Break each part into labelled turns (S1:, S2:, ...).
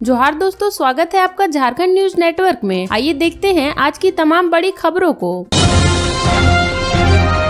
S1: जोहार दोस्तों, स्वागत है आपका झारखंड न्यूज नेटवर्क में। आइए देखते हैं आज की तमाम बड़ी खबरों को।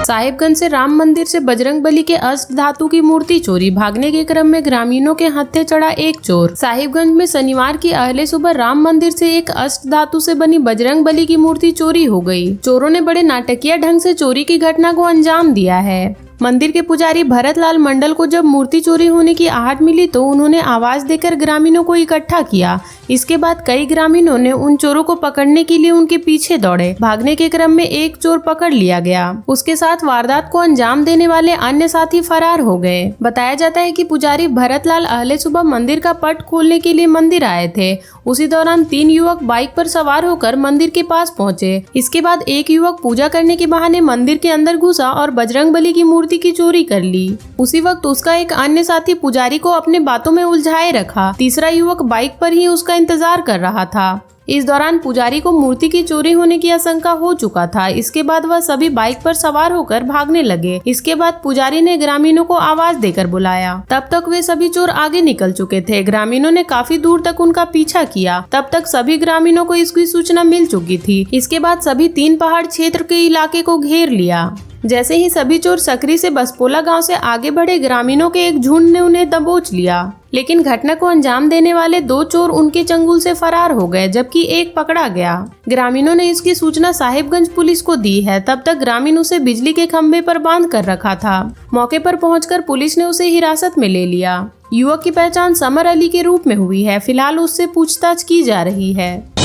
S1: साहिबगंज से राम मंदिर से बजरंगबली के अष्ट धातु की मूर्ति चोरी, भागने के क्रम में ग्रामीणों के हत्थे चढ़ा एक चोर। साहिबगंज में शनिवार की अहले सुबह राम मंदिर से एक अष्ट धातु से बनी बजरंगबली की मूर्ति चोरी हो गई। चोरों ने बड़े नाटकीय ढंग से चोरी की घटना को अंजाम दिया है। मंदिर के पुजारी भरत लाल मंडल को जब मूर्ति चोरी होने की आहट मिली तो उन्होंने आवाज देकर ग्रामीणों को इकट्ठा किया। इसके बाद कई ग्रामीणों ने उन चोरों को पकड़ने के लिए उनके पीछे दौड़े। भागने के क्रम में एक चोर पकड़ लिया गया। उसके साथ वारदात को अंजाम देने वाले अन्य साथी फरार हो गए। बताया जाता है कि पुजारी भरत लाल अहले सुबह मंदिर का पट खोलने के लिए मंदिर आए थे। उसी दौरान 3 युवक बाइक पर सवार होकर मंदिर के पास पहुंचे। इसके बाद एक युवक पूजा करने के बहाने मंदिर के अंदर घुसा और बजरंगबली की मूर्ति की चोरी कर ली। उसी वक्त उसका एक अन्य साथी पुजारी को अपने बातों में उलझाए रखा। तीसरा युवक बाइक पर ही उसका इंतजार कर रहा था। इस दौरान पुजारी को मूर्ति की चोरी होने की आशंका हो चुका था। इसके बाद वह सभी बाइक पर सवार होकर भागने लगे। इसके बाद पुजारी ने ग्रामीणों को आवाज देकर बुलाया। तब तक वे सभी चोर आगे निकल चुके थे। ग्रामीणों ने काफी दूर तक उनका पीछा किया। तब तक सभी ग्रामीणों को इसकी सूचना मिल चुकी थी। इसके बाद सभी 3 पहाड़ क्षेत्र के इलाके को घेर लिया। जैसे ही सभी चोर सकरी से बसपोला गांव से आगे बढ़े, ग्रामीणों के एक झुंड ने उन्हें दबोच लिया। लेकिन घटना को अंजाम देने वाले 2 चोर उनके चंगुल से फरार हो गए, जबकि एक पकड़ा गया। ग्रामीणों ने इसकी सूचना साहिबगंज पुलिस को दी है। तब तक ग्रामीण उसे बिजली के खंभे पर बांध कर रखा था। मौके पर पहुंचकर पुलिस ने उसे हिरासत में ले लिया। युवक की पहचान समर अली के रूप में हुई है। फिलहाल उससे पूछताछ की जा रही है।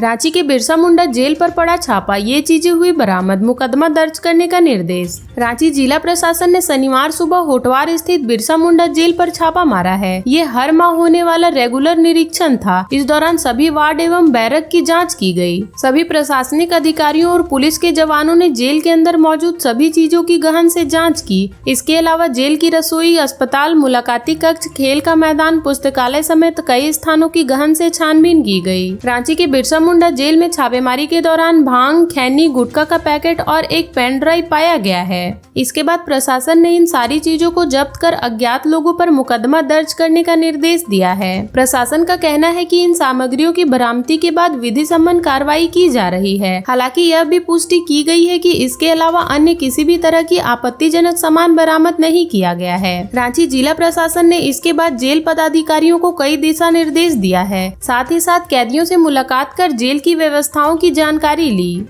S1: रांची के बिरसा मुंडा जेल पर पड़ा छापा, ये चीजें हुई बरामद, मुकदमा दर्ज करने का निर्देश। रांची जिला प्रशासन ने शनिवार सुबह होटवार स्थित बिरसा मुंडा जेल पर छापा मारा है। ये हर माह होने वाला रेगुलर निरीक्षण था। इस दौरान सभी वार्ड एवं बैरक की जांच की गई। सभी प्रशासनिक अधिकारियों और पुलिस के जवानों ने जेल के अंदर मौजूद सभी चीजों की गहन से जाँच की। इसके अलावा जेल की रसोई, अस्पताल, मुलाकाती कक्ष, खेल का मैदान, पुस्तकालय समेत कई स्थानों की गहन से छानबीन की गई। रांची के बिरसा मुंडा जेल में छापेमारी के दौरान भांग, खैनी, गुटखा का पैकेट और एक पेन ड्राइव पाया गया है। इसके बाद प्रशासन ने इन सारी चीजों को जब्त कर अज्ञात लोगों पर मुकदमा दर्ज करने का निर्देश दिया है। प्रशासन का कहना है कि इन सामग्रियों की बरामदी के बाद विधि सम्मत कार्रवाई की जा रही है। हालांकि यह भी पुष्टि की गई है कि इसके अलावा अन्य किसी भी तरह की आपत्तिजनक सामान बरामद नहीं किया गया है। रांची जिला प्रशासन ने इसके बाद जेल पदाधिकारियों को कई दिशा निर्देश दिया है। साथ ही साथ कैदियों से मुलाकात कर जेल की व्यवस्थाओं की जानकारी ली।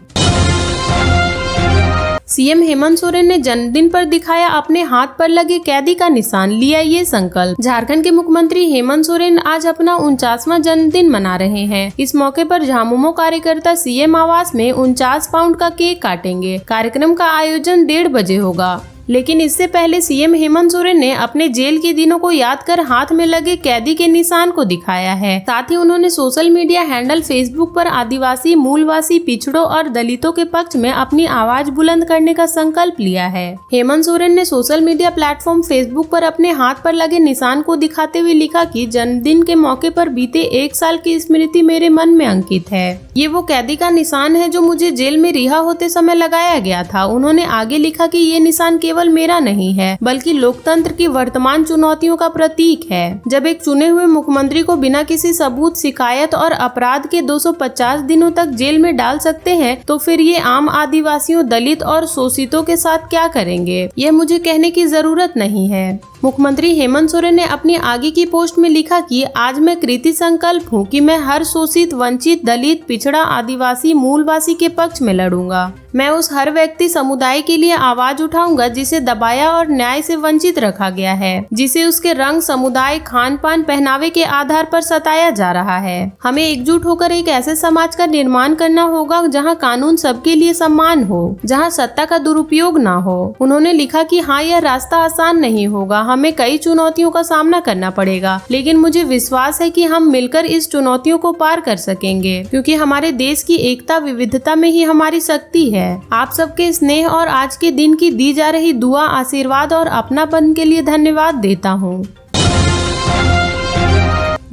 S1: सीएम हेमंत सोरेन ने जन्मदिन पर दिखाया अपने हाथ पर लगे कैदी का निशान, लिया ये संकल्प। झारखंड के मुख्यमंत्री हेमंत सोरेन आज अपना 49वां जन्मदिन मना रहे हैं। इस मौके पर झामुमो कार्यकर्ता सीएम आवास में 49 पाउंड का केक काटेंगे। कार्यक्रम का आयोजन 1:30 बजे होगा। लेकिन इससे पहले सीएम हेमंत सोरेन ने अपने जेल के दिनों को याद कर हाथ में लगे कैदी के निशान को दिखाया है। साथ ही उन्होंने सोशल मीडिया हैंडल फेसबुक पर आदिवासी, मूलवासी, पिछड़ों और दलितों के पक्ष में अपनी आवाज बुलंद करने का संकल्प लिया है। हेमंत सोरेन ने सोशल मीडिया प्लेटफॉर्म फेसबुक पर अपने हाथ पर लगे निशान को दिखाते हुए लिखा कि जन्मदिन के मौके पर बीते 1 साल की स्मृति मेरे मन में अंकित है। ये वो कैदी का निशान है जो मुझे जेल में रिहा होते समय लगाया गया था। उन्होंने आगे लिखा कि ये निशान केवल मेरा नहीं है, बल्कि लोकतंत्र की वर्तमान चुनौतियों का प्रतीक है। जब एक चुने हुए मुख्यमंत्री को बिना किसी सबूत, शिकायत और अपराध के 250 दिनों तक जेल में डाल सकते हैं, तो फिर ये आम आदिवासियों, दलित और शोषितों के साथ क्या करेंगे, यह मुझे कहने की जरूरत नहीं है। मुख्यमंत्री हेमंत सोरेन ने अपनी आगे की पोस्ट में लिखा कि आज मैं कृति संकल्प हूँ कि मैं हर शोषित, वंचित, दलित, पिछड़ा, आदिवासी, मूलवासी के पक्ष में लड़ूंगा। मैं उस हर व्यक्ति, समुदाय के लिए आवाज उठाऊंगा जिसे दबाया और न्याय से वंचित रखा गया है, जिसे उसके रंग, समुदाय, खान पान, पहनावे के आधार पर सताया जा रहा है। हमें एकजुट होकर एक ऐसे समाज का निर्माण करना होगा जहाँ कानून सबके लिए सम्मान हो, जहाँ सत्ता का दुरुपयोग ना हो। उन्होंने लिखा कि हाँ, यह रास्ता आसान नहीं होगा, हमें कई चुनौतियों का सामना करना पड़ेगा, लेकिन मुझे विश्वास है कि हम मिलकर इस चुनौतियों को पार कर सकेंगे, क्योंकि हमारे देश की एकता, विविधता में ही हमारी शक्ति है। आप सबके स्नेह और आज के दिन की दी जा रही दुआ, आशीर्वाद और अपनापन के लिए धन्यवाद देता हूँ।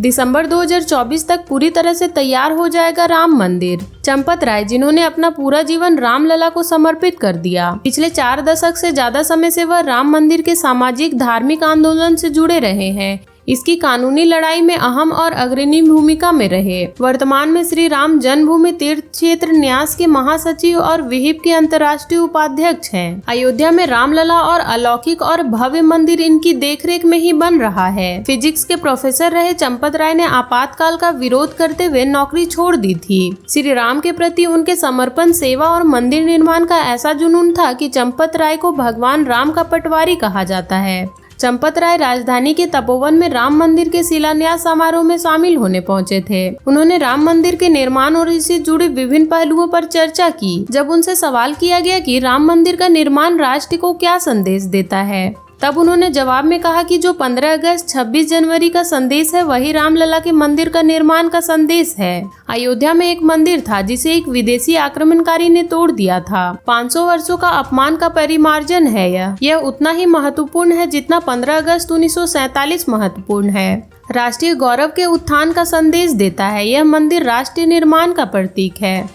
S1: दिसंबर 2024 तक पूरी तरह से तैयार हो जाएगा राम मंदिर। चंपत राय, जिन्होंने अपना पूरा जीवन रामलला को समर्पित कर दिया, पिछले 4 दशक से ज्यादा समय से वह राम मंदिर के सामाजिक धार्मिक आंदोलन से जुड़े रहे हैं। इसकी कानूनी लड़ाई में अहम और अग्रणी भूमिका में रहे। वर्तमान में श्री राम जन्मभूमि तीर्थ क्षेत्र न्यास के महासचिव और विहिप के अंतर्राष्ट्रीय उपाध्यक्ष हैं। अयोध्या में रामलला और अलौकिक और भव्य मंदिर इनकी देखरेख में ही बन रहा है। फिजिक्स के प्रोफेसर रहे चंपत राय ने आपातकाल का विरोध करते हुए नौकरी छोड़ दी थी। श्री राम के प्रति उनके समर्पण, सेवा और मंदिर निर्माण का ऐसा जुनून था कि चंपत राय को भगवान राम का पटवारी कहा जाता है। चंपत राय राजधानी के तपोवन में राम मंदिर के शिलान्यास समारोह में शामिल होने पहुंचे थे। उन्होंने राम मंदिर के निर्माण और इससे जुड़े विभिन्न पहलुओं पर चर्चा की। जब उनसे सवाल किया गया कि राम मंदिर का निर्माण राष्ट्र को क्या संदेश देता है, तब उन्होंने जवाब में कहा कि जो 15 अगस्त 26 जनवरी का संदेश है वही रामलला के मंदिर का निर्माण का संदेश है। अयोध्या में एक मंदिर था जिसे एक विदेशी आक्रमणकारी ने तोड़ दिया था। 500 वर्षों का अपमान का परिमार्जन है यह उतना ही महत्वपूर्ण है जितना 15 अगस्त 1947 महत्वपूर्ण है। राष्ट्रीय गौरव के उत्थान का संदेश देता है। यह मंदिर राष्ट्रीय निर्माण का प्रतीक है।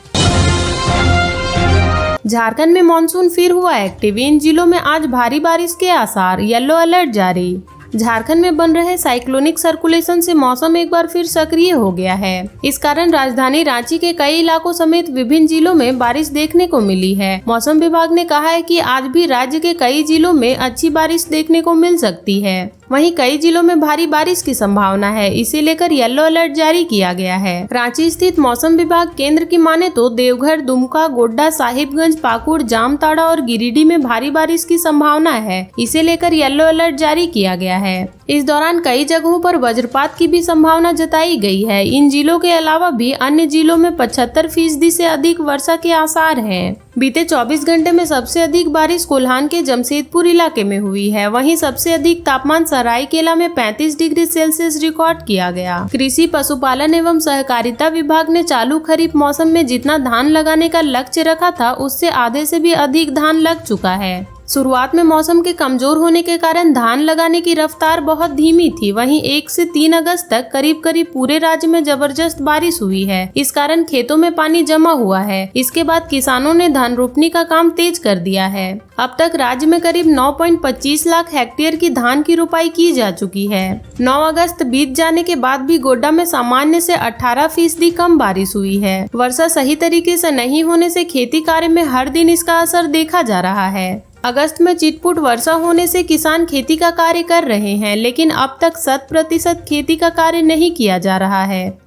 S1: झारखंड में मानसून फिर हुआ एक्टिव। इन जिलों में आज भारी बारिश के आसार, येलो अलर्ट जारी। झारखंड में बन रहे साइक्लोनिक सर्कुलेशन से मौसम एक बार फिर सक्रिय हो गया है। इस कारण राजधानी रांची के कई इलाकों समेत विभिन्न जिलों में बारिश देखने को मिली है। मौसम विभाग ने कहा है कि आज भी राज्य के कई जिलों में अच्छी बारिश देखने को मिल सकती है। वहीं कई जिलों में भारी बारिश की संभावना है। इसे लेकर येलो अलर्ट जारी किया गया है। रांची स्थित मौसम विभाग केंद्र की माने तो देवघर, दुमका, गोड्डा, साहिबगंज, पाकुड़, जामताड़ा और गिरिडीह में भारी बारिश की संभावना है। इसे लेकर येलो अलर्ट जारी किया गया है। इस दौरान कई जगहों पर वज्रपात की भी संभावना जताई गई है। इन जिलों के अलावा भी अन्य जिलों में 75% से अधिक वर्षा के आसार हैं। बीते 24 घंटे में सबसे अधिक बारिश कोल्हान के जमशेदपुर इलाके में हुई है। वहीं सबसे अधिक तापमान सरायकेला में 35 डिग्री सेल्सियस रिकॉर्ड किया गया। कृषि, पशुपालन एवं सहकारिता विभाग ने चालू खरीफ मौसम में जितना धान लगाने का लक्ष्य रखा था उससे आधे से भी अधिक धान लग चुका है। शुरुआत में मौसम के कमजोर होने के कारण धान लगाने की रफ्तार बहुत धीमी थी। वहीं 1 से 3 अगस्त तक करीब पूरे राज्य में जबरदस्त बारिश हुई है। इस कारण खेतों में पानी जमा हुआ है। इसके बाद किसानों ने धान रोपनी का काम तेज कर दिया है। अब तक राज्य में करीब 9.25 लाख हेक्टेयर की धान की रोपाई की जा चुकी है। 9 अगस्त बीत जाने के बाद भी गोड्डा में सामान्य से 18% कम बारिश हुई है। वर्षा सही तरीके से नहीं होने से खेती कार्य में हर दिन इसका असर देखा जा रहा है। अगस्त में चिटपुट वर्षा होने से किसान खेती का कार्य कर रहे हैं, लेकिन अब तक 100% खेती का कार्य नहीं किया जा रहा है।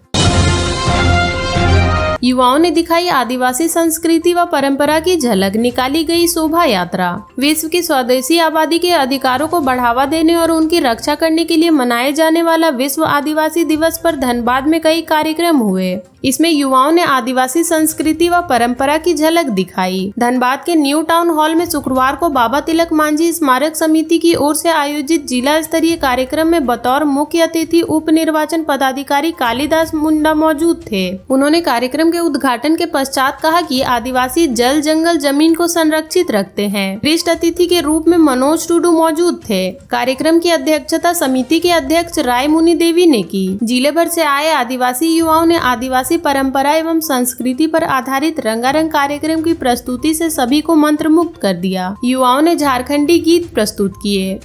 S1: युवाओं ने दिखाई आदिवासी संस्कृति व परंपरा की झलक, निकाली गई शोभा यात्रा। विश्व की स्वदेशी आबादी के अधिकारों को बढ़ावा देने और उनकी रक्षा करने के लिए मनाए जाने वाला विश्व आदिवासी दिवस पर धनबाद में कई कार्यक्रम हुए। इसमें युवाओं ने आदिवासी संस्कृति व परंपरा की झलक दिखाई। धनबाद के न्यू टाउन हॉल में शुक्रवार को बाबा तिलक मांझी स्मारक समिति की ओर से आयोजित जिला स्तरीय कार्यक्रम में बतौर मुख्य अतिथि उप निर्वाचन पदाधिकारी कालीदास मुंडा मौजूद थे। उन्होंने कार्यक्रम के उद्घाटन के पश्चात कहा कि आदिवासी जल, जंगल, जमीन को संरक्षित रखते हैं। वरिष्ठ अतिथि के रूप में मनोज टुडू मौजूद थे। कार्यक्रम की अध्यक्षता समिति के अध्यक्ष राय मुनि देवी ने की। जिले भर से आए आदिवासी युवाओं ने आदिवासी परंपरा एवं संस्कृति पर आधारित रंगारंग कार्यक्रम की प्रस्तुति से सभी को मंत्रमुग्ध कर दिया। युवाओं ने झारखंडी गीत प्रस्तुत किए।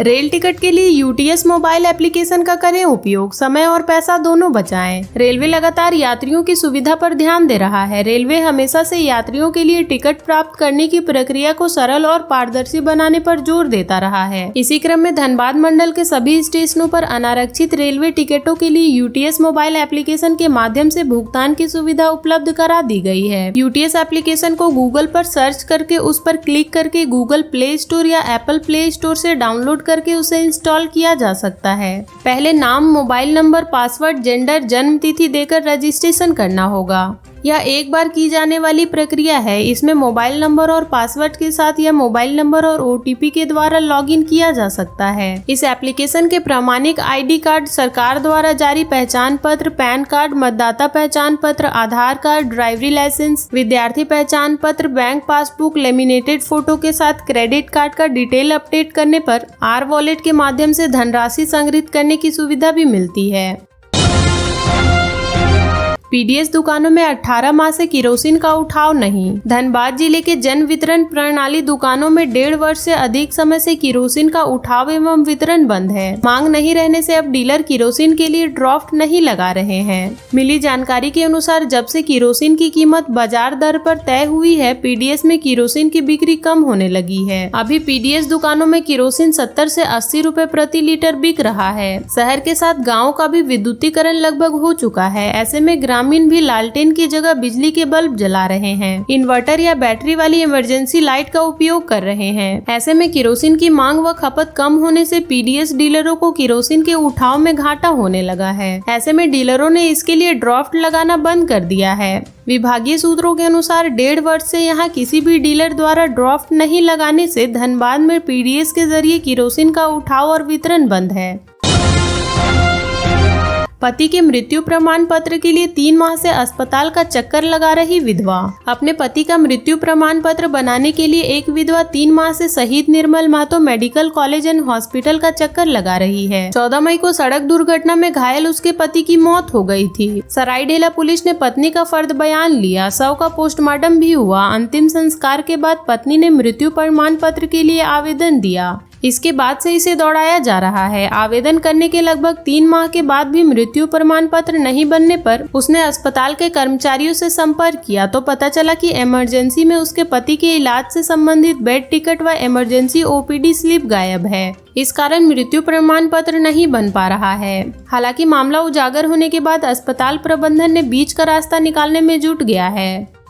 S1: रेल टिकट के लिए यूटीएस मोबाइल एप्लीकेशन का करें उपयोग, समय और पैसा दोनों बचाएं। रेलवे लगातार यात्रियों की सुविधा पर ध्यान दे रहा है। रेलवे हमेशा से यात्रियों के लिए टिकट प्राप्त करने की प्रक्रिया को सरल और पारदर्शी बनाने पर जोर देता रहा है। इसी क्रम में धनबाद मंडल के सभी स्टेशनों पर अनारक्षित रेलवे टिकटों के लिए यूटीएस मोबाइल एप्लीकेशन के माध्यम से भुगतान की सुविधा उपलब्ध करा दी गई है। यूटीएस एप्लीकेशन को गूगल पर सर्च करके उस पर क्लिक करके गूगल प्ले स्टोर या एप्पल प्ले स्टोर से डाउनलोड करके उसे इंस्टॉल किया जा सकता है। पहले नाम, मोबाइल नंबर, पासवर्ड, जेंडर, जन्म तिथि देकर रजिस्ट्रेशन करना होगा। यह एक बार की जाने वाली प्रक्रिया है। इसमें मोबाइल नंबर और पासवर्ड के साथ या मोबाइल नंबर और ओटीपी के द्वारा लॉगिन किया जा सकता है। इस एप्लीकेशन के प्रामाणिक आईडी कार्ड, सरकार द्वारा जारी पहचान पत्र, पैन कार्ड, मतदाता पहचान पत्र, आधार कार्ड, ड्राइवरी लाइसेंस, विद्यार्थी पहचान पत्र, बैंक पासबुक, लेमिनेटेड फोटो के साथ क्रेडिट कार्ड का डिटेल अपडेट करने पर आर वॉलेट के माध्यम से धनराशि संग्रहित करने की सुविधा भी मिलती है। पीडीएस दुकानों में 18 माह से किरोसिन का उठाव नहीं। धनबाद जिले के जन वितरण प्रणाली दुकानों में 1.5 वर्ष से अधिक समय से किरोसिन का उठाव एवं वितरण बंद है। मांग नहीं रहने से अब डीलर किरोसिन के लिए ड्राफ्ट नहीं लगा रहे हैं। मिली जानकारी के अनुसार जब से किरोसिन की कीमत बाजार दर पर तय हुई है, पीडीएस में किरोसिन की बिक्री कम होने लगी है। अभी पीडीएस दुकानों में किरोसिन 70 से 80 रुपए प्रति लीटर बिक रहा है। शहर के साथ गाँव का भी विद्युतीकरण लगभग हो चुका है। ऐसे में ग्रामीण भी लालटेन की जगह बिजली के बल्ब जला रहे हैं, इन्वर्टर या बैटरी वाली इमरजेंसी लाइट का उपयोग कर रहे हैं। ऐसे में किरोसिन की मांग व खपत कम होने से पीडीएस डीलरों को किरोसिन के उठाव में घाटा होने लगा है। ऐसे में डीलरों ने इसके लिए ड्राफ्ट लगाना बंद कर दिया है। विभागीय सूत्रों के अनुसार 1.5 वर्ष से यहां किसी भी डीलर द्वारा ड्राफ्ट नहीं लगाने से धनबाद में पीडीएस के जरिए किरोसिन का उठाव और वितरण बंद है। पति के मृत्यु प्रमाण पत्र के लिए 3 माह से अस्पताल का चक्कर लगा रही विधवा। अपने पति का मृत्यु प्रमाण पत्र बनाने के लिए एक विधवा 3 माह से शहीद Nirmal Mahato medical college and hospital का चक्कर लगा रही है। 14 मई को सड़क दुर्घटना में घायल उसके पति की मौत हो गई थी। सरायढेला पुलिस ने पत्नी का फर्द बयान लिया। शव का पोस्टमार्टम भी हुआ। अंतिम संस्कार के बाद पत्नी ने मृत्यु प्रमाण पत्र के लिए आवेदन दिया। इसके बाद से इसे दौड़ाया जा रहा है। आवेदन करने के लगभग 3 माह के बाद भी मृत्यु प्रमाण पत्र नहीं बनने पर उसने अस्पताल के कर्मचारियों से संपर्क किया तो पता चला कि इमरजेंसी में उसके पति के इलाज से संबंधित बेड टिकट व इमरजेंसी ओपीडी स्लिप गायब है। इस कारण मृत्यु प्रमाण पत्र नहीं बन पा रहा है। हालांकि मामला उजागर होने के बाद अस्पताल प्रबंधन ने बीच का रास्ता निकालने में जुट गया है।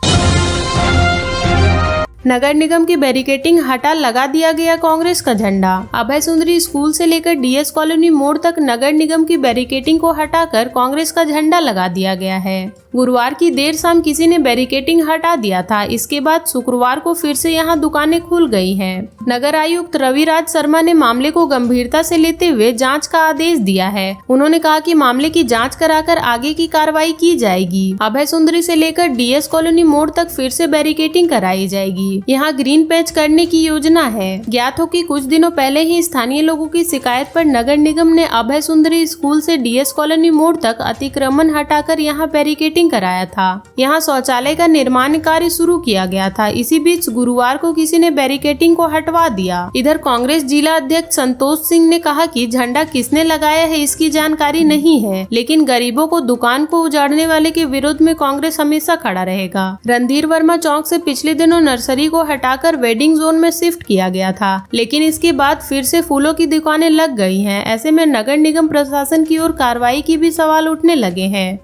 S1: नगर निगम की बैरिकेटिंग हटा लगा दिया गया कांग्रेस का झंडा। अभय सुंदरी स्कूल से लेकर डीएस कॉलोनी मोड़ तक नगर निगम की बैरिकेटिंग को हटाकर कांग्रेस का झंडा लगा दिया गया है। गुरुवार की देर शाम किसी ने बैरिकेटिंग हटा दिया था। इसके बाद शुक्रवार को फिर से यहां दुकानें खुल गई हैं। नगर आयुक्त रविराज शर्मा ने मामले को गंभीरता से लेते हुए जांच का आदेश दिया है। उन्होंने कहा कि मामले की जांच कराकर आगे की कार्रवाई की जाएगी। अभय सुंदरी से लेकर डीएस कॉलोनी मोड़ तक फिर से बैरिकेटिंग कराई जाएगी। यहाँ ग्रीन पैच करने की योजना है। ज्ञात हो कि कुछ दिनों पहले ही स्थानीय लोगों की शिकायत पर नगर निगम ने अभय सुंदरी स्कूल से डीएस कॉलोनी मोड़ तक अतिक्रमण हटाकर यहाँ बैरिकेटिंग कराया था। यहाँ शौचालय का निर्माण कार्य शुरू किया गया था। इसी बीच गुरुवार को किसी ने बैरिकेटिंग को हटवा दिया। इधर कांग्रेस जिला अध्यक्ष संतोष सिंह ने कहा कि झंडा किसने लगाया है इसकी जानकारी नहीं है, लेकिन गरीबों को दुकान को उजाड़ने वाले के विरोध में कांग्रेस हमेशा खड़ा रहेगा। रणधीर वर्मा चौक से पिछले दिनों नर्सरी को हटाकर वेडिंग जोन में शिफ्ट किया गया था, लेकिन इसके बाद फिर से फूलों की दुकानें लग गई हैं। ऐसे में नगर निगम प्रशासन की ओर कार्रवाई की भी सवाल उठने लगे हैं।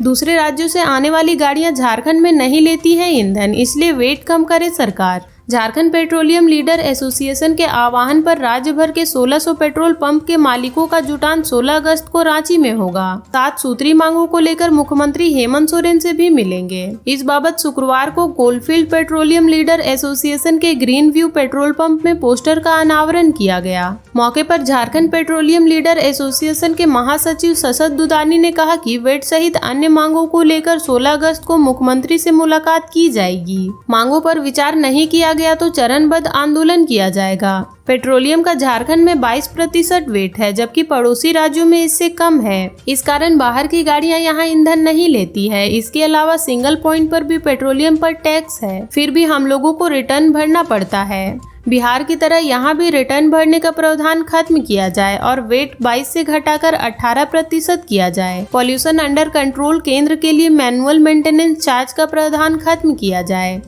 S1: दूसरे राज्यों से आने वाली गाड़ियां झारखंड में नहीं लेती हैं ईंधन, इसलिए वेट कम करे सरकार। झारखंड पेट्रोलियम लीडर एसोसिएशन के आह्वान पर राज्य भर के 1600 पेट्रोल पंप के मालिकों का जुटान 16 अगस्त को रांची में होगा। 7 सूत्री मांगों को लेकर मुख्यमंत्री हेमंत सोरेन से भी मिलेंगे। इस बाबत शुक्रवार को कोलफील्ड पेट्रोलियम लीडर एसोसिएशन के ग्रीन व्यू पेट्रोल पंप में पोस्टर का अनावरण किया गया। मौके पर झारखंड पेट्रोलियम लीडर एसोसिएशन के महासचिव शशद दुदानी ने कहा कि वेट सहित अन्य मांगों को लेकर 16 अगस्त को मुख्यमंत्री से मुलाकात की जाएगी। मांगों पर विचार नहीं किया गया तो चरणबद्ध आंदोलन किया जाएगा। पेट्रोलियम का झारखंड में 22% वेट है, जबकि पड़ोसी राज्यों में इससे कम है। इस कारण बाहर की गाड़ियां यहां ईंधन नहीं लेती है। इसके अलावा सिंगल पॉइंट पर भी पेट्रोलियम पर टैक्स है, फिर भी हम लोगों को रिटर्न भरना पड़ता है। बिहार की तरह यहाँ भी रिटर्न भरने का प्रावधान खत्म किया जाए और वेट 22 से घटाकर 18% किया जाए। पॉल्यूशन अंडर कंट्रोल केंद्र के लिए मैनुअल मेंटेनेंस चार्ज का प्रावधान खत्म किया जाए।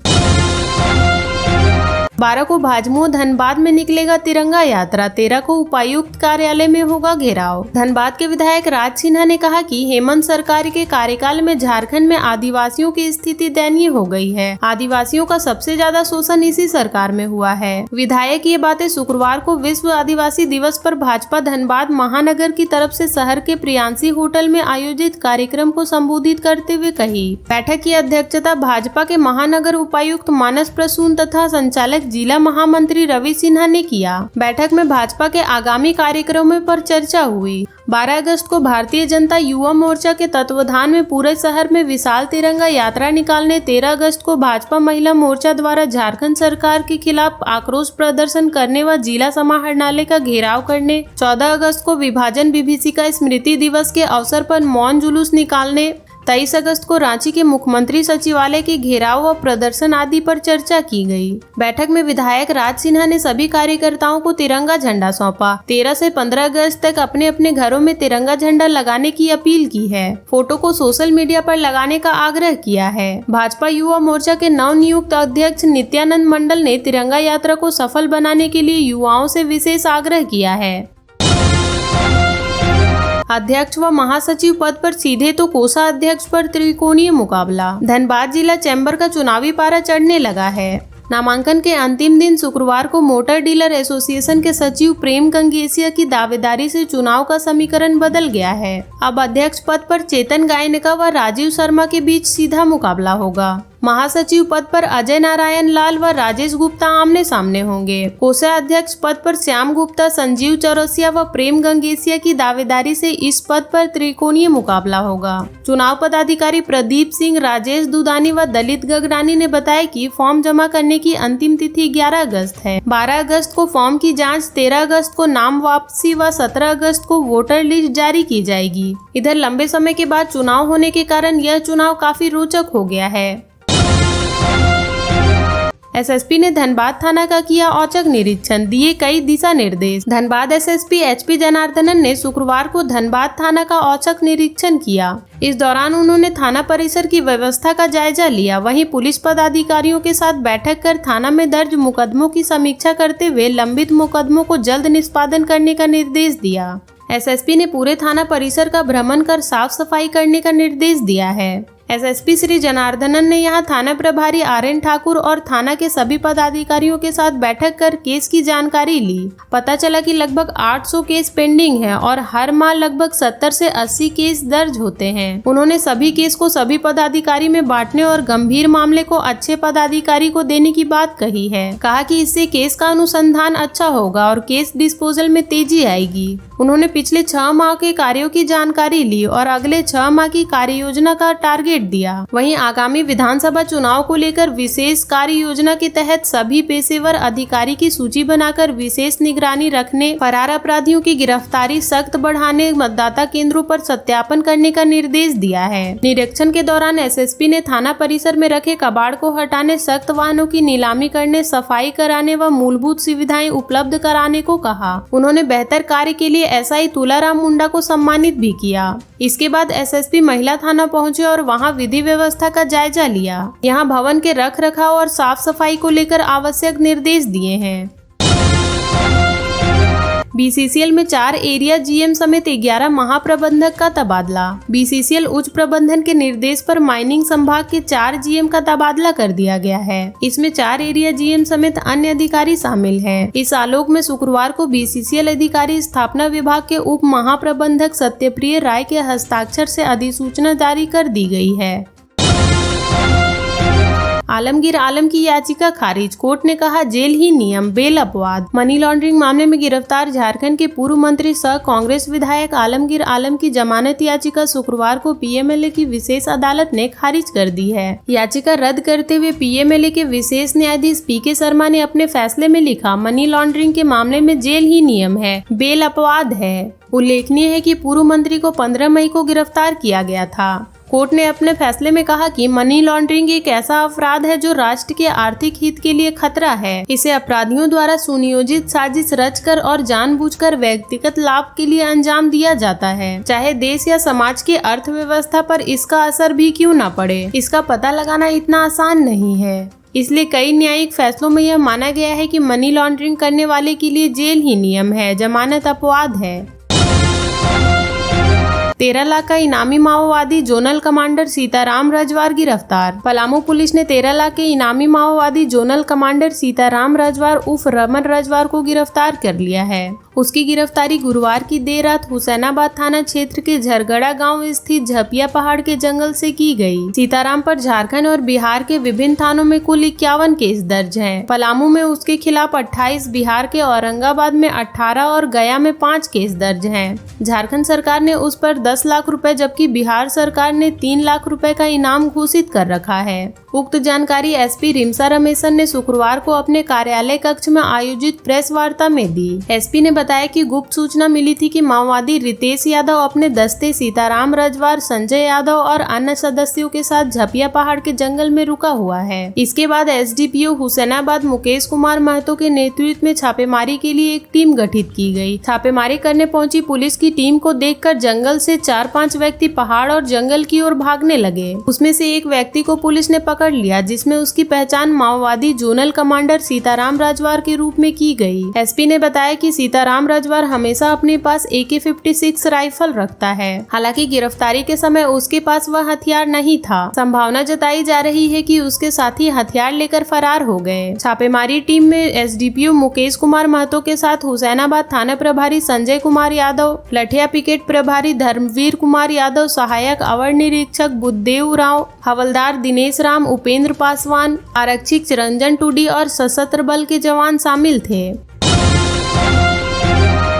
S1: 12 को भाजमो धनबाद में निकलेगा तिरंगा यात्रा। 13 को उपायुक्त कार्यालय में होगा घेराव। धनबाद के विधायक राज सिन्हा ने कहा कि हेमंत सरकार के कार्यकाल में झारखंड में आदिवासियों की स्थिति दयनीय हो गई है। आदिवासियों का सबसे ज्यादा शोषण इसी सरकार में हुआ है। विधायक ये बातें शुक्रवार को विश्व आदिवासी दिवस पर भाजपा धनबाद महानगर की तरफ से शहर के प्रियांशी होटल में आयोजित कार्यक्रम को संबोधित करते हुए कही। बैठक की अध्यक्षता भाजपा के महानगर उपायुक्त मानस प्रसून तथा संचालक जिला महामंत्री रवि सिन्हा ने किया। बैठक में भाजपा के आगामी कार्यक्रमों पर चर्चा हुई। 12 अगस्त को भारतीय जनता युवा मोर्चा के तत्वाधान में पूरे शहर में विशाल तिरंगा यात्रा निकालने, 13 अगस्त को भाजपा महिला मोर्चा द्वारा झारखंड सरकार के खिलाफ आक्रोश प्रदर्शन करने व जिला समाहरणालय का घेराव करने, 14 अगस्त को विभाजन विभीषिका स्मृति दिवस के अवसर पर मौन जुलूस निकालने, 23 अगस्त को रांची के मुख्यमंत्री सचिवालय के घेराव व प्रदर्शन आदि पर चर्चा की गई। बैठक में विधायक राज सिन्हा ने सभी कार्यकर्ताओं को तिरंगा झंडा सौंपा। 13 से 15 अगस्त तक अपने अपने घरों में तिरंगा झंडा लगाने की अपील की है। फोटो को सोशल मीडिया पर लगाने का आग्रह किया है। भाजपा युवा मोर्चा के नवनियुक्त अध्यक्ष नित्यानंद मंडल ने तिरंगा यात्रा को सफल बनाने के लिए युवाओं से विशेष आग्रह किया है। अध्यक्ष व महासचिव पद पर सीधे तो कोषाध्यक्ष पर त्रिकोणीय मुकाबला। धनबाद जिला चैम्बर का चुनावी पारा चढ़ने लगा है। नामांकन के अंतिम दिन शुक्रवार को मोटर डीलर एसोसिएशन के सचिव प्रेम गंगेसिया की दावेदारी से चुनाव का समीकरण बदल गया है। अब अध्यक्ष पद पर चेतन गायनिका व राजीव शर्मा के बीच सीधा मुकाबला होगा। महासचिव पद पर अजय नारायण लाल व राजेश गुप्ता आमने सामने होंगे। कोषाध्यक्ष पद पर श्याम गुप्ता, संजीव चौरसिया व प्रेम गंगेसिया की दावेदारी से इस पद पर त्रिकोणीय मुकाबला होगा। चुनाव पदाधिकारी प्रदीप सिंह, राजेश दुदानी व दलित गगरानी ने बताया कि फॉर्म जमा करने की अंतिम तिथि 11 अगस्त है। 12 अगस्त को फॉर्म की जाँच, 13 अगस्त को नाम वापसी व 17 अगस्त को वोटर लिस्ट जारी की जाएगी। इधर लंबे समय के बाद चुनाव होने के कारण यह चुनाव काफी रोचक हो गया है। एसएसपी ने धनबाद थाना का किया औचक निरीक्षण, दिए कई दिशा निर्देश। धनबाद एसएसपी एचपी जनार्दनन ने शुक्रवार को धनबाद थाना का औचक निरीक्षण किया। इस दौरान उन्होंने थाना परिसर की व्यवस्था का जायजा लिया। वहीं पुलिस पदाधिकारियों के साथ बैठक कर थाना में दर्ज मुकदमों की समीक्षा करते हुए लंबित मुकदमों को जल्द निष्पादन करने का निर्देश दिया। एसएसपी ने पूरे थाना परिसर का भ्रमण कर साफ सफाई करने का निर्देश दिया है। एसएसपी श्री जनार्दनन ने यहां थाना प्रभारी आरएन ठाकुर और थाना के सभी पदाधिकारियों के साथ बैठक कर केस की जानकारी ली। पता चला कि लगभग 800 केस पेंडिंग हैं और हर माह लगभग 70 से 80 केस दर्ज होते हैं। उन्होंने सभी केस को सभी पदाधिकारी में बांटने और गंभीर मामले को अच्छे पदाधिकारी को देने की बात कही है। कहा कि इससे केस का अनुसंधान अच्छा होगा और केस डिस्पोजल में तेजी आएगी। उन्होंने पिछले 6 माह के कार्यों की जानकारी ली और अगले 6 माह की कार्य योजना का टारगेट दिया। वहीं आगामी विधानसभा चुनाव को लेकर विशेष कार्य योजना के तहत सभी पेशेवर अधिकारी की सूची बनाकर विशेष निगरानी रखने, फरार अपराधियों की गिरफ्तारी सख्त बढ़ाने, मतदाता केंद्रों पर सत्यापन करने का निर्देश दिया है। निरीक्षण के दौरान एसएसपी ने थाना परिसर में रखे कबाड़ को हटाने, सख्त वाहनों की नीलामी करने, सफाई कराने व मूलभूत सुविधाएं उपलब्ध कराने को कहा। उन्होंने बेहतर कार्य के लिए एसआई तुलाराम मुंडा को सम्मानित भी किया। इसके बाद एसएसपी महिला थाना पहुंचे और वहां विधि व्यवस्था का जायजा लिया। यहां भवन के रख रखाव और साफ सफाई को लेकर आवश्यक निर्देश दिए हैं। बीसीसीएल में 4 एरिया जीएम समेत 11 महाप्रबंधक का तबादला। बीसीसीएल उच्च प्रबंधन के निर्देश पर माइनिंग संभाग के 4 जीएम का तबादला कर दिया गया है। इसमें 4 एरिया जीएम समेत अन्य अधिकारी शामिल हैं। इस आलोक में शुक्रवार को बीसीसीएल अधिकारी स्थापना विभाग के उप महाप्रबंधक सत्यप्रिय राय के हस्ताक्षर से अधिसूचना जारी कर दी गई है। आलमगीर आलम की याचिका खारिज, कोर्ट ने कहा जेल ही नियम, बेल अपवाद। मनी लॉन्ड्रिंग मामले में गिरफ्तार झारखंड के पूर्व मंत्री सह कांग्रेस विधायक आलमगीर आलम की जमानत याचिका शुक्रवार को पीएमएलए की विशेष अदालत ने खारिज कर दी है। याचिका रद्द करते हुए पीएमएलए के विशेष न्यायाधीश पीके शर्मा ने अपने फैसले में लिखा, मनी लॉन्ड्रिंग के मामले में जेल ही नियम है, बेल अपवाद है। उल्लेखनीय है कि पूर्व मंत्री को 15 मई को गिरफ्तार किया गया था। कोर्ट ने अपने फैसले में कहा कि मनी लॉन्ड्रिंग एक ऐसा अपराध है जो राष्ट्र के आर्थिक हित के लिए खतरा है। इसे अपराधियों द्वारा सुनियोजित साजिश रचकर और जानबूझकर व्यक्तिगत लाभ के लिए अंजाम दिया जाता है, चाहे देश या समाज की अर्थव्यवस्था पर इसका असर भी क्यों न पड़े। इसका पता लगाना इतना आसान नहीं है। इसलिए कई न्यायिक फैसलों में यह माना गया है कि मनी लॉन्ड्रिंग करने वाले के लिए जेल ही नियम है, जमानत अपवाद है। 13 लाख का इनामी माओवादी जोनल कमांडर सीताराम रजवार गिरफ्तार। पलामू पुलिस ने 13 लाख के इनामी माओवादी जोनल कमांडर सीताराम रजवार उर्फ रमन रजवार को गिरफ्तार कर लिया है। उसकी गिरफ्तारी गुरुवार की देर रात हुसैनाबाद थाना क्षेत्र के झरगड़ा गांव स्थित झपिया पहाड़ के जंगल से की गई। सीताराम पर झारखंड और बिहार के विभिन्न थानों में कुल 51 केस दर्ज हैं। पलामू में उसके खिलाफ 28, बिहार के औरंगाबाद में 18 और गया में 5 केस दर्ज हैं। झारखंड सरकार ने उस पर 10 लाख रुपए जबकि बिहार सरकार ने 3 लाख रुपए का इनाम घोषित कर रखा है। उक्त जानकारी एसपी रिमसा रमेशन ने शुक्रवार को अपने कार्यालय कक्ष में आयोजित प्रेस वार्ता में दी। एसपी ने बताया कि गुप्त सूचना मिली थी कि माओवादी रितेश यादव अपने दस्ते सीताराम रजवार, संजय यादव और अन्य सदस्यों के साथ झपिया पहाड़ के जंगल में रुका हुआ है। इसके बाद एसडीपीओ हुसैनाबाद मुकेश कुमार महतो के नेतृत्व में छापेमारी के लिए एक टीम गठित की गई। छापेमारी करने पहुंची पुलिस की टीम को देखकर जंगल से 4-5 व्यक्ति पहाड़ और जंगल की ओर भागने लगे। उसमें से एक व्यक्ति को पुलिस ने पकड़ लिया, जिसमें उसकी पहचान माओवादी जोनल कमांडर सीताराम रजवार के रूप में की गई। एसपी ने बताया कि सीताराम रजवार हमेशा अपने पास AK-56 राइफल रखता है। हालांकि गिरफ्तारी के समय उसके पास वह हथियार नहीं था। संभावना जताई जा रही है कि उसके साथी हथियार लेकर फरार हो गए। छापेमारी टीम में एसडीपीओ मुकेश कुमार महतो के साथ हुसैनाबाद थाना प्रभारी संजय कुमार यादव, लठिया पिकेट प्रभारी धर्मवीर कुमार यादव, सहायक अवर निरीक्षक बुद्धदेव राव, हवलदार दिनेश राम, उपेंद्र पासवान, आरक्षी चिरंजन टूडी और सशस्त्र बल के जवान शामिल थे।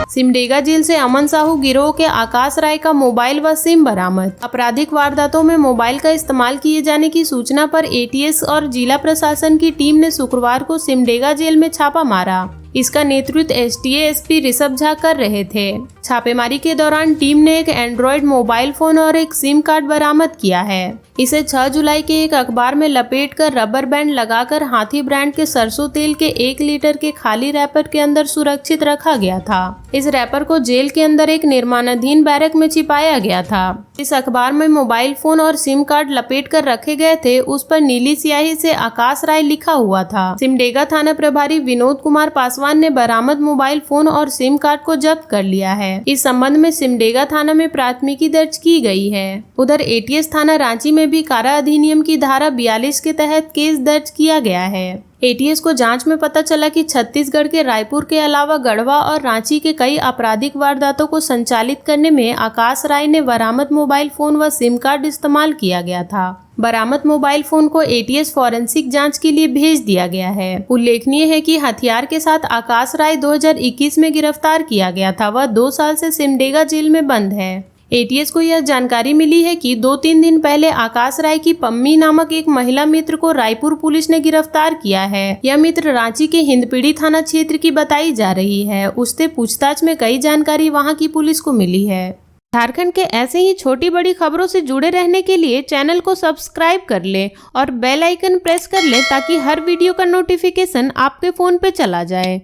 S1: सिमडेगा जेल से अमन साहू गिरोह के आकाश राय का मोबाइल व सिम बरामद। आपराधिक वारदातों में मोबाइल का इस्तेमाल किए जाने की सूचना पर एटीएस और जिला प्रशासन की टीम ने शुक्रवार को सिमडेगा जेल में छापा मारा। इसका नेतृत्व एसटीए एसपी ऋषभ झा कर रहे थे। छापेमारी के दौरान टीम ने एक एंड्रॉयड मोबाइल फोन और एक सिम कार्ड बरामद किया है। इसे 6 जुलाई के एक अखबार में लपेटकर रबर बैंड लगाकर हाथी ब्रांड के सरसों तेल के 1 लीटर के खाली रैपर के अंदर सुरक्षित रखा गया था। इस रैपर को जेल के अंदर एक निर्माणाधीन बैरक में छिपाया गया था। इस अखबार में मोबाइल फोन और सिम कार्ड लपेट कर रखे गए थे। उस पर नीली स्याही से आकाश राय लिखा हुआ था। सिमडेगा थाना प्रभारी विनोद कुमार पासवान ने बरामद मोबाइल फोन और सिम कार्ड को जब्त कर लिया है। इस संबंध में सिमडेगा थाना में प्राथमिकी दर्ज की गई है। उधर एटीएस थाना रांची में भी कारा अधिनियम की धारा 42 के तहत केस दर्ज किया गया है। एटीएस को जांच में पता चला कि छत्तीसगढ़ के रायपुर के अलावा गढ़वा और रांची के कई आपराधिक वारदातों को संचालित करने में आकाश राय ने बरामद मोबाइल फोन व सिम कार्ड इस्तेमाल किया गया था। बरामद मोबाइल फोन को एटीएस फॉरेंसिक जांच के लिए भेज दिया गया है। उल्लेखनीय है कि हथियार के साथ आकाश राय 2021 में गिरफ्तार किया गया था। वह 2 साल से सिमडेगा जेल में बंद है। एटीएस को यह जानकारी मिली है कि 2-3 दिन पहले आकाश राय की पम्मी नामक एक महिला मित्र को रायपुर पुलिस ने गिरफ्तार किया है। यह मित्र रांची के हिंदपीढ़ी थाना क्षेत्र की बताई जा रही है। उससे पूछताछ में कई जानकारी वहां की पुलिस को मिली है। झारखंड के ऐसे ही छोटी बड़ी खबरों से जुड़े रहने के लिए चैनल को सब्सक्राइब कर लें और बेल आइकन प्रेस कर लें ताकि हर वीडियो का नोटिफिकेशन आपके फोन पे चला जाए।